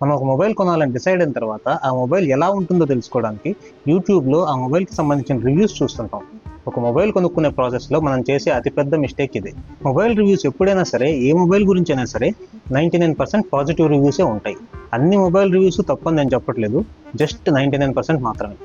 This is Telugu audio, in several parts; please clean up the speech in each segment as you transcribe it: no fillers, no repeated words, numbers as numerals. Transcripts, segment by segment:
మనం ఒక మొబైల్ కొనాలని డిసైడ్ అయిన తర్వాత ఆ మొబైల్ ఎలా ఉంటుందో తెలుసుకోవడానికి యూట్యూబ్లో ఆ మొబైల్కి సంబంధించిన రివ్యూస్ చూస్తుంటాం. ఒక మొబైల్ కొనుక్కునే ప్రాసెస్లో మనం చేసే అతిపెద్ద మిస్టేక్ ఇది. మొబైల్ రివ్యూస్ ఎప్పుడైనా సరే, ఏ మొబైల్ గురించి అయినా సరే 99% పాజిటివ్ రివ్యూసే ఉంటాయి. అన్ని మొబైల్ రివ్యూస్ తప్పని నేను చెప్పట్లేదు, జస్ట్ 99% మాత్రమే.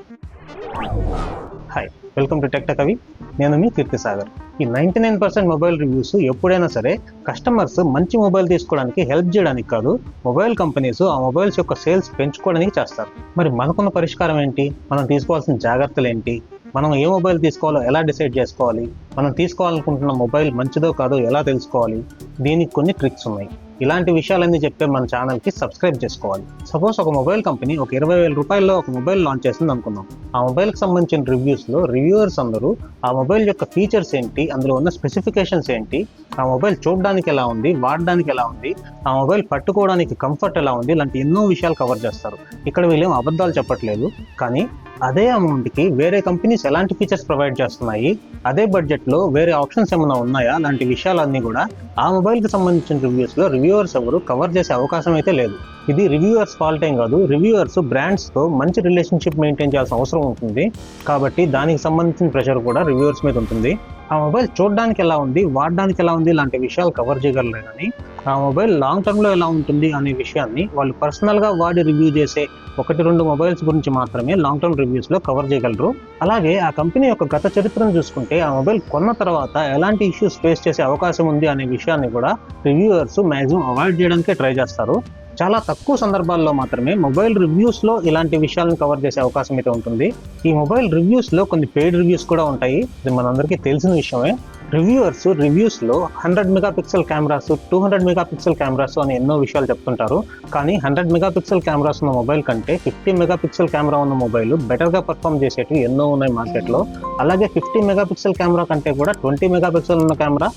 హాయ్, వెల్కమ్ టు టెక్ కవి. నేను మీ కీర్తిసాగర్. ఈ 99% మొబైల్ రివ్యూస్ ఎప్పుడైనా సరే కస్టమర్స్ మంచి మొబైల్ తీసుకోవడానికి హెల్ప్ చేయడానికి కాదు, మొబైల్ కంపెనీస్ ఆ మొబైల్స్ యొక్క సేల్స్ పెంచుకోవడానికి చేస్తారు. మరి మనకున్న పరిష్కారం ఏంటి? మనం తీసుకోవాల్సిన జాగ్రత్తలు ఏంటి? మనం ఏ మొబైల్ తీసుకోవాలో ఎలా డిసైడ్ చేసుకోవాలి? మనం తీసుకోవాలనుకుంటున్న మొబైల్ మంచిదో కాదో ఎలా తెలుసుకోవాలి? దీనికి కొన్ని ట్రిక్స్ ఉన్నాయి. ఇలాంటి విషయాలన్నీ చెప్పే మన ఛానల్కి సబ్స్క్రైబ్ చేసుకోవాలి. సపోజ్ ఒక మొబైల్ కంపెనీ ఒక 20,000 రూపాయల్లో ఒక మొబైల్ లాంచ్ చేసింది అనుకుందాం. ఆ మొబైల్కి సంబంధించిన రివ్యూస్లో రివ్యూవర్స్ అందరూ ఆ మొబైల్ యొక్క ఫీచర్స్ ఏంటి, అందులో ఉన్న స్పెసిఫికేషన్స్ ఏంటి, ఆ మొబైల్ చూడడానికి ఎలా ఉంది, వాడడానికి ఎలా ఉంది, ఆ మొబైల్ పట్టుకోవడానికి కంఫర్ట్ ఎలా ఉంది, ఇలాంటి ఎన్నో విషయాలు కవర్ చేస్తారు. ఇక్కడ వీళ్ళేం అబద్ధాలు చెప్పట్లేదు, కానీ అదే అమౌంట్కి వేరే కంపెనీస్ ఎలాంటి ఫీచర్స్ ప్రొవైడ్ చేస్తున్నాయి, అదే బడ్జెట్లో వేరే ఆప్షన్స్ ఏమైనా ఉన్నాయా, లాంటి విషయాలన్నీ కూడా ఆ మొబైల్కి సంబంధించిన రివ్యూస్లో రివ్యూవర్స్ ఎవరు కవర్ చేసే అవకాశం అయితే లేదు. ఇది రివ్యూవర్స్ ఫాల్ట్ ఏం కాదు. రివ్యూవర్స్ బ్రాండ్స్తో మంచి రిలేషన్షిప్ మెయింటైన్ చేయాల్సిన అవసరం ఉంటుంది, కాబట్టి దానికి సంబంధించిన ప్రెషర్ కూడా రివ్యూవర్స్ మీద ఉంటుంది. ఆ మొబైల్ చూడడానికి ఎలా ఉంది, వాడడానికి ఎలా ఉంది లాంటి విషయాలు కవర్ చేయగలరు, కానీ ఆ మొబైల్ లాంగ్ టర్మ్లో ఎలా ఉంటుంది అనే విషయాన్ని వాళ్ళు పర్సనల్గా వాడి రివ్యూ చేసే 1-2 మొబైల్స్ గురించి మాత్రమే లాంగ్ టర్మ్ రివ్యూస్లో కవర్ చేయగలరు. అలాగే ఆ కంపెనీ యొక్క గత చరిత్రను చూసుకుంటే ఆ మొబైల్ కొన్న తర్వాత ఎలాంటి ఇష్యూస్ ఫేస్ చేసే అవకాశం ఉంది అనే విషయాన్ని కూడా రివ్యూవర్స్ మ్యాక్సిమం అవాయిడ్ చేయడానికే ట్రై చేస్తారు. చాలా తక్కువ సందర్భాల్లో మాత్రమే మొబైల్ రివ్యూస్లో ఇలాంటి విషయాలను కవర్ చేసే అవకాశం అయితే ఉంటుంది. ఈ మొబైల్ రివ్యూస్లో కొన్ని పెయిడ్ రివ్యూస్ కూడా ఉంటాయి, ఇది మనందరికీ తెలిసిన విషయమే. రివ్యూవర్స్ రివ్యూస్లో 100 మెగాపిక్సెల్ కెమెరాస్, 200 మెగాపిక్సెల్ కెమెరాస్ అని ఎన్నో విషయాలు చెప్తుంటారు, కానీ 100 మెగాపిక్సెల్ కెమెరాస్ ఉన్న మొబైల్ కంటే 50 మెగాపిక్సెల్ కెమెరా ఉన్న మొబైల్ బెటర్గా పర్ఫామ్ చేసేటివి ఎన్నో ఉన్నాయి మార్కెట్లో. అలాగే 50 మెగాపిక్సెల్ కెమెరా కంటే కూడా 20 మెగాపిక్సెల్ ఉన్న కెమెరా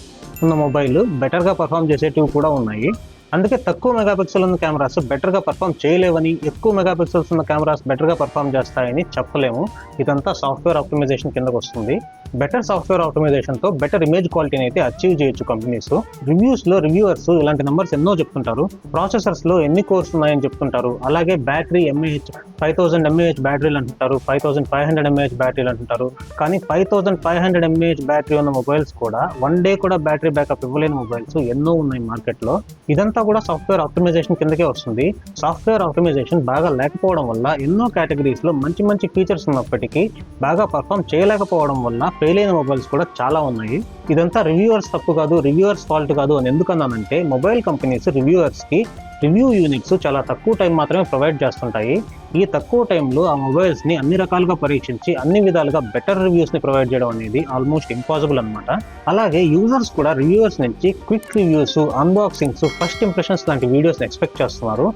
ఉన్న మొబైల్ బెటర్గా పర్ఫామ్ చేసేటివి కూడా ఉన్నాయి. అందుకే తక్కువ మెగాపిక్సెల్ ఉన్న కెమెరాస్ బెటర్గా పర్ఫామ్ చేయలేవని, ఎక్కువ మెగాపిక్సెల్స్ ఉన్న కెమెరాస్ బెటర్గా పర్ఫామ్ చేస్తాయని చెప్పలేము. ఇదంతా సాఫ్ట్వేర్ ఆప్టిమైజేషన్ కిందకు వస్తుంది. బెటర్ సాఫ్ట్వేర్ ఆప్టిమైజేషన్తో బెటర్ ఇమేజ్ క్వాలిటీని అయితే అచీవ్ చేయొచ్చు కంపెనీస్. రివ్యూస్లో రివ్యూవర్స్ ఇలాంటి నెంబర్స్ ఎన్నో చెప్తుంటారు. ప్రాసెసర్స్లో ఎన్ని కోర్స్ ఉన్నాయని చెప్తుంటారు. అలాగే బ్యాటరీ ఎంఏహెచ్ 5000 ఎంఏహెచ్ బ్యాటరీలు అంటుంటారు, 5500 ఎంఏహెచ్ బ్యాటరీలు అంటుంటారు. కానీ 5500 ఎంఏహెచ్ బ్యాటరీ ఉన్న మొబైల్స్ కూడా 1 డే కూడా బ్యాటరీ బ్యాకప్ ఇవ్వలేని మొబైల్స్ ఎన్నో ఉన్నాయి మార్కెట్లో. ఇదంతా కూడా సాఫ్ట్వేర్ ఆప్టిమైజేషన్ కిందకే వస్తుంది. సాఫ్ట్వేర్ ఆప్టిమైజేషన్ బాగా లేకపోవడం వల్ల ఎన్నో కేటగిరీస్లో మంచి మంచి ఫీచర్స్ ఉన్నప్పటికీ బాగా పర్ఫామ్ చేయలేకపోవడం వల్ల ఫెయిల్ అయిన మొబైల్స్ కూడా చాలా ఉన్నాయి. ఇదంతా రివ్యూవర్స్ తప్పు కాదు, రివ్యూవర్స్ ఫాల్ట్ కాదు అని ఎందుకన్నానంటే, మొబైల్ కంపెనీస్ రివ్యూవర్స్కి రివ్యూ యూనిట్స్ చాలా తక్కువ టైం మాత్రమే ప్రొవైడ్ చేస్తుంటాయి. ఈ తక్కువ టైంలో ఆ మొబైల్స్ని అన్ని రకాలుగా పరీక్షించి అన్ని విధాలుగా బెటర్ రివ్యూస్ని ప్రొవైడ్ చేయడం అనేది ఆల్మోస్ట్ ఇంపాసిబుల్ అనమాట. అలాగే యూజర్స్ కూడా రివ్యూవర్స్ నుంచి quick reviews, unboxings, first impressions లాంటి వీడియోస్ని ఎక్స్పెక్ట్ చేస్తున్నారు.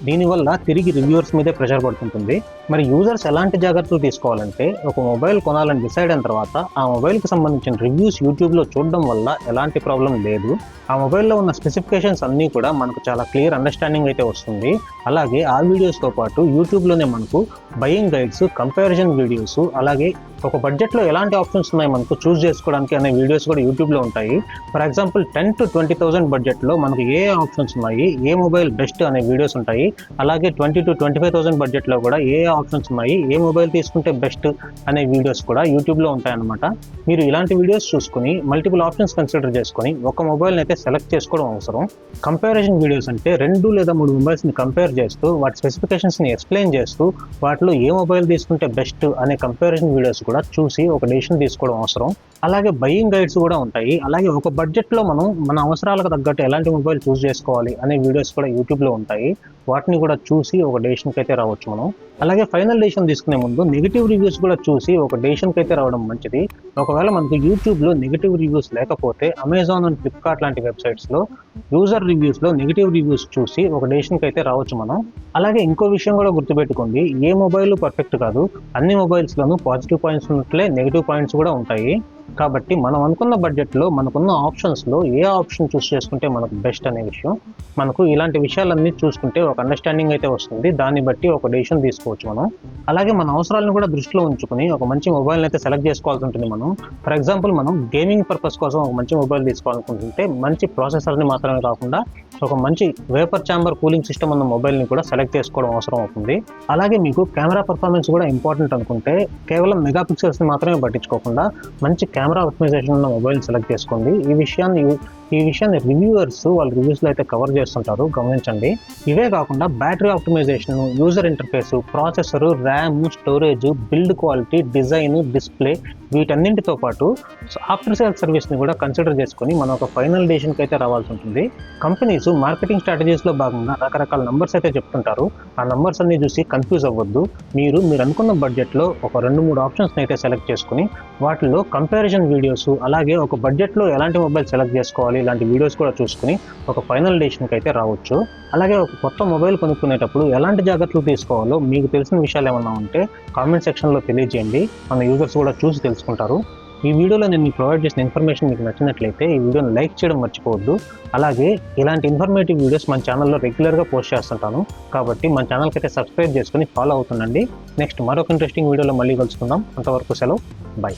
దీనివల్ల తిరిగి రివ్యూవర్స్ మీదే ప్రెషర్ పడుతుంటుంది. మరి యూజర్స్ ఎలాంటి జాగ్రత్తలు తీసుకోవాలంటే, ఒక మొబైల్ కొనాలని డిసైడ్ అయిన తర్వాత ఆ మొబైల్కి సంబంధించిన రివ్యూస్ యూట్యూబ్లో చూడడం వల్ల ఎలాంటి ప్రాబ్లం లేదు. ఆ మొబైల్లో ఉన్న స్పెసిఫికేషన్స్ అన్నీ కూడా మనకు చాలా క్లియర్ అండర్స్టాండింగ్ అయితే వస్తుంది. అలాగే ఆ వీడియోస్తో పాటు యూట్యూబ్లోనే మనకు బయింగ్ గైడ్స్, కంపారిజన్ వీడియోస్, అలాగే ఒక బడ్జెట్లో ఎలాంటి ఆప్షన్స్ ఉన్నాయి మనకు చూస్ చేసుకోవడానికి అనే వీడియోస్ కూడా యూట్యూబ్లో ఉంటాయి. ఫర్ ఎగ్జాంపుల్ 10,000 to 20,000 బడ్జెట్లో మనకు ఏ ఆప్షన్స్ ఉన్నాయి, ఏ మొబైల్ బెస్ట్ అనే వీడియోస్ ఉంటాయి. అలాగే 20,000 to 25,000 బడ్జెట్లో కూడా ఏ ఆప్షన్స్ ఉన్నాయి, ఏ మొబైల్ తీసుకుంటే బెస్ట్ అనే వీడియోస్ కూడా యూట్యూబ్లో ఉంటాయన్నమాట. మీరు ఇలాంటి వీడియోస్ చూసుకుని మల్టిపుల్ ఆప్షన్స్ కన్సిడర్ చేసుకొని ఒక మొబైల్ని అయితే సెలెక్ట్ చేసుకోవడం అవసరం. కంపారిజన్ వీడియోస్ అంటే 2 లేదా 3 మొబైల్స్ని కంపేర్ చేస్తూ వాటి స్పెసిఫికేషన్స్ని ఎక్స్ప్లెయిన్ చేస్తూ వాటిలో ఏ మొబైల్ తీసుకుంటే బెస్ట్ అనే కంపారిజన్ వీడియోస్ కూడా చూసి ఒక డెసిషన్ తీసుకోవడం అవసరం. అలాగే బయింగ్ గైడ్స్ కూడా ఉంటాయి. అలాగే ఒక బడ్జెట్లో మనం మన అవసరాలకు తగ్గట్టు ఎలాంటి మొబైల్ చూస్ చేసుకోవాలి అనే వీడియోస్ కూడా యూట్యూబ్లో ఉంటాయి. వాటిని కూడా చూసి ఒక డెసిషన్కి అయితే రావచ్చు మనం. అలాగే ఫైనల్ డెసిషన్ తీసుకునే ముందు నెగిటివ్ రివ్యూస్ కూడా చూసి ఒక డెసిషన్కి అయితే రావడం మంచిది. ఒకవేళ మనకు యూట్యూబ్లో నెగిటివ్ రివ్యూస్ లేకపోతే అమెజాన్ అండ్ ఫ్లిప్కార్ట్ లాంటి వెబ్సైట్స్లో యూజర్ రివ్యూస్లో నెగిటివ్ రివ్యూస్ చూసి ఒక డెసిషన్కి అయితే రావచ్చు మనం. అలాగే ఇంకో విషయం కూడా గుర్తుపెట్టుకోండి, ఏ మొబైల్ పర్ఫెక్ట్ కాదు. అన్ని మొబైల్స్లోనూ పాజిటివ్ పాయింట్స్ ఉన్నట్లే నెగిటివ్ పాయింట్స్ కూడా ఉంటాయి. కాబట్టి మనం అనుకున్న బడ్జెట్లో మనకున్న ఆప్షన్స్లో ఏ ఆప్షన్ చూస్ చేసుకుంటే మనకు బెస్ట్ అనే విషయం, మనకు ఇలాంటి విషయాలన్నీ చూసుకుంటే ఒక అండర్స్టాండింగ్ అయితే వస్తుంది. దాన్ని బట్టి ఒక డెసిషన్ తీసుకోవచ్చు మనం. అలాగే మన అవసరాలను కూడా దృష్టిలో ఉంచుకుని ఒక మంచి మొబైల్ని అయితే సెలెక్ట్ చేసుకోవాల్సి ఉంటుంది మనం. ఫర్ ఎగ్జాంపుల్ మనం గేమింగ్ పర్పస్ కోసం ఒక మంచి మొబైల్ తీసుకోవాలనుకుంటుంటే మంచి ప్రాసెసర్ని మాత్రమే కాకుండా ఒక మంచి వేపర్ ఛాంబర్ కూలింగ్ సిస్టమ్ ఉన్న మొబైల్ని కూడా సెలెక్ట్ చేసుకోవడం అవసరం అవుతుంది. అలాగే మీకు కెమెరా పర్ఫార్మెన్స్ కూడా ఇంపార్టెంట్ అనుకుంటే కేవలం మెగా పిక్సెల్స్ని మాత్రమే పట్టించుకోకుండా మంచి కెమెరా ఆప్టిమైజేషన్ ఉన్న మొబైల్ సెలెక్ట్ చేసుకోండి. ఈ విషయాన్ని రివ్యూవర్స్ వాళ్ళ రివ్యూస్లో అయితే కవర్ చేస్తుంటారు, గమనించండి. ఇవే కాకుండా battery optimisation, user interface, processor, RAM, storage, build quality, design, display వీటన్నింటితో పాటు ఆఫ్టర్ సేల్ సర్వీస్ని కూడా కన్సిడర్ చేసుకొని మనం ఒక ఫైనల్ డెసిషన్కి అయితే రావాల్సి ఉంటుంది. కంపెనీస్ మార్కెటింగ్ స్ట్రాటజీస్లో భాగంగా రకరకాల నంబర్స్ అయితే చెప్తుంటారు. ఆ నంబర్స్ అన్ని చూసి కన్ఫ్యూజ్ అవ్వద్దు. మీరు అనుకున్న బడ్జెట్లో ఒక 2-3 ఆప్షన్స్ని అయితే సెలెక్ట్ చేసుకుని వాటిలో కంపారిజన్ వీడియోస్, అలాగే ఒక బడ్జెట్లో ఎలాంటి మొబైల్ సెలెక్ట్ చేసుకోవాలి ఇలాంటి వీడియోస్ కూడా చూసుకుని ఒక ఫైనల్ డెసిషన్కి అయితే రావచ్చు. అలాగే ఒక కొత్త మొబైల్ కొనుక్కునేటప్పుడు ఎలాంటి జాగ్రత్తలు తీసుకోవాలో మీకు తెలిసిన విషయాలు ఏమన్నా ఉంటే కామెంట్ సెక్షన్లో తెలియజేయండి. మన యూజర్స్ కూడా చూసి తెలుసుకుంటారు. ఈ వీడియోలో నేను మీకు ప్రొవైడ్ చేసిన ఇన్ఫర్మేషన్ మీకు నచ్చినట్లయితే ఈ వీడియోని లైక్ చేయడం మర్చిపోవద్దు. అలాగే ఇలాంటి ఇన్ఫర్మేటివ్ వీడియోస్ మన ఛానల్లో రెగ్యులర్గా పోస్ట్ చేస్తుంటాను, కాబట్టి మన ఛానల్కి అయితే సబ్స్క్రైబ్ చేసుకుని ఫాలో అవుతుండండి. నెక్స్ట్ మరొక ఇంట్రెస్టింగ్ వీడియోలో మళ్ళీ కలుసుకుందాం. అంతవరకు సెలవు, బై.